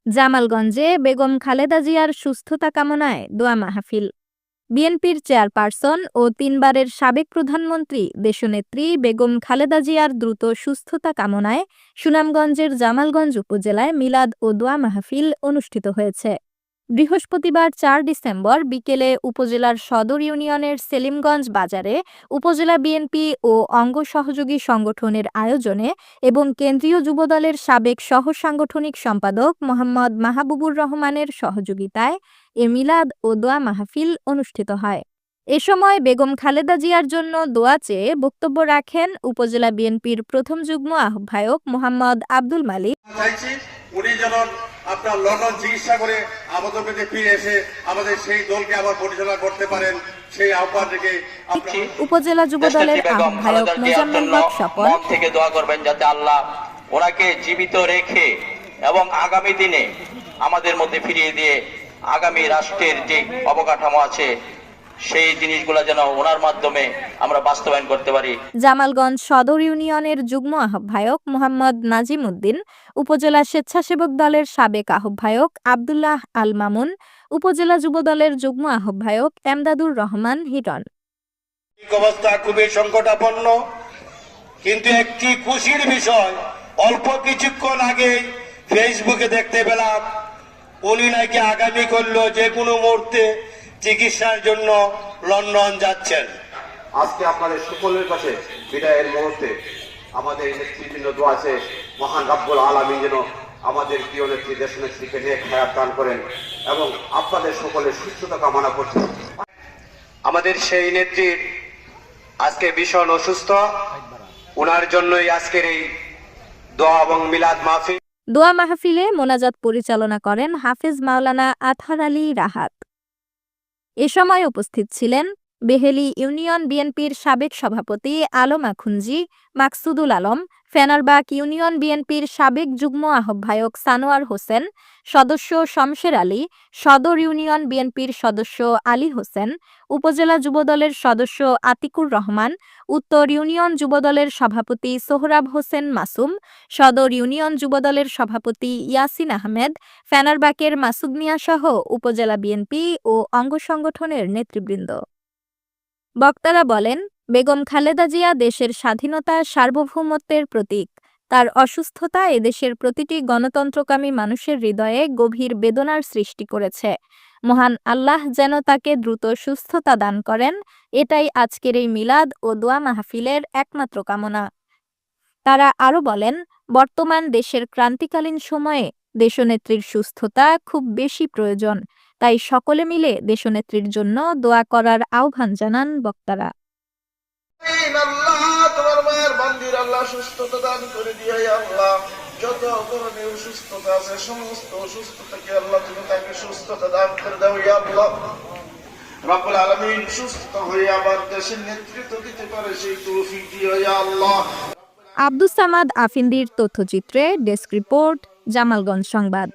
জামালগঞ্জে বেগম খালেদা জিয়ার সুস্থতা কামনায় দোয়া মাহফিল। বিএনপির চেয়ারপারসন ও তিনবারের সাবেক প্রধানমন্ত্রী দেশনেত্রী বেগম খালেদা জিয়ার দ্রুত সুস্থতা কামনায় সুনামগঞ্জের জামালগঞ্জ উপজেলায় মিলাদ ও দোয়া মাহফিল অনুষ্ঠিত হয়েছে। বৃহস্পতিবার ৪ ডিসেম্বর বিকেলে উপজেলার সদর ইউনিয়নের সেলিমগঞ্জ বাজারে উপজেলা বিএনপি ও অঙ্গ সহযোগী সংগঠনের আয়োজনে এবং কেন্দ্রীয় যুবদলের সাবেক সহ-সাংগঠনিক সম্পাদক মোহাম্মদ মাহবুবুর রহমানের সহযোগিতায় এ মিলাদ ও দোয়া মাহফিল অনুষ্ঠিত হয়। এ সময় বেগম খালেদা জিয়ার জন্য দোয়া চেয়ে বক্তব্য রাখেন উপজেলা বিএনপির প্রথম যুগ্ম আহ্বায়ক মোহাম্মদ আব্দুল মালিক। উনি যেন আপনার লন্ডন চিকিৎসা করে আমাদের কাছে ফিরে এসে আমাদের সেই দলকে আবার পরিচালনা করতে পারেন, সেই আহ্বান রেখে উপজেলা যুবদলের আহ্বায়ক মোজাম্মেল হক স্বপন থেকে দোয়া করবেন যাতে আল্লাহ ওনাকে জীবিত রেখে এবং আগামী দিনে আমাদের মধ্যে ফিরিয়ে দিয়ে আগামী রাষ্ট্রের যে অবকাঠামো আছে সেই জিনিসগুলো যেন ওনার মাধ্যমে আমরা বাস্তবায়ন করতে পারি। জামালগঞ্জ সদর ইউনিয়নের যুগ্ম আহ্বায়ক মোহাম্মদ নাজিম উদ্দিন, উপজেলা স্বেচ্ছাসেবক দলের সাবেক আহ্বায়ক আব্দুল্লাহ আল মামুন, উপজেলা যুবদলের যুগ্ম আহ্বায়ক এমদাদুর রহমান হিটন। অবস্থা খুবই সংকটাপন্ন, কিন্তু একটি খুশির বিষয়, অল্প কিছুক্ষণ আগে ফেসবুকে দেখতে পেলাম উনি নাকি আগামী করলো যে কোনো মুহূর্তে চিকিৎসার জন্য লন্ডন যাচ্ছেন। আজকে আপনাদের সকলের কাছে বিদায়ের মুহূর্তে আমাদের নেতৃবৃন্দ দোয়া আছে মহান রব্বুল আলামিন যেন আমাদের প্রিয় নেত্রী দেশনেত্রীকে নেক হায়াত দান করেন এবং আপনাদের সকলের সুস্থতা কামনা করছেন। আমাদের সেই নেত্রীর আজকে ভীষণ অসুস্থ, ওনার জন্যই আজকের এই দোয়া এবং মিলাদ মাহফিল। দোয়া মাহফিলে মোনাজাত পরিচালনা করেন হাফেজ মাওলানা আতহার আলী রাহাত। এ সময় উপস্থিত ছিলেন বেহেলি ইউনিয়ন বিএনপির সাবেক সভাপতি আলম আখুঞ্জি, মাকসুদুল আলম, ফেনারবাগ ইউনিয়ন বিএনপির সাবেক যুগ্ম আহ্বায়ক সানোয়ার হোসেন, সদস্য শমশের আলী, সদর ইউনিয়ন বিএনপির সদস্য আলী হোসেন, উপজেলা যুবদলের সদস্য আতিকুর রহমান, উত্তর ইউনিয়ন যুবদলের সভাপতি সোহরাব হোসেন মাসুম, সদর ইউনিয়ন যুবদলের সভাপতি ইয়াসিন আহমেদ, ফেনারবাগের মাসুদ মিয়া সহ উপজেলা বিএনপি ও অঙ্গ সংগঠনের নেতৃবৃন্দ। বক্তারা বলেন, বেগম খালেদা জিয়া দেশের স্বাধীনতা, সার্বভৌমত্বের প্রতীক। তার অসুস্থতা এদেশের প্রতিটি গণতন্ত্রকামী মানুষের হৃদয়ে গভীর বেদনার সৃষ্টি করেছে। মহান আল্লাহ যেন তাকে দ্রুত সুস্থতা দান করেন, এটাই আজকের এই মিলাদ ও দোয়া মাহফিলের একমাত্র কামনা। তারা আরও বলেন, বর্তমান দেশের ক্রান্তিকালীন সময়ে দেশনেত্রীর সুস্থতা খুব বেশি প্রয়োজন, তাই সকলে মিলে দেশনেত্রীর জন্য দোয়া করার আহ্বান জানান বক্তারা। সুস্থতা দান করে দিয়ে আল্লাহ যত ধরনের অসুস্থতা আছে সমস্ত অসুস্থতাকে আল্লাহ তুমি তাকে সুস্থতা দান করে দাও ইয়া আল্লাহ। রব্বুল আলামিন সুস্থ হয়ে আবার দেশের নেতৃত্ব দিতে পারে সেই তৌফিক দিও ইয়া আল্লাহ। আব্দুস সামাদ আফিন্দির তথ্যচিত্রে ডেস্ক রিপোর্ট, জামালগঞ্জ সংবাদ।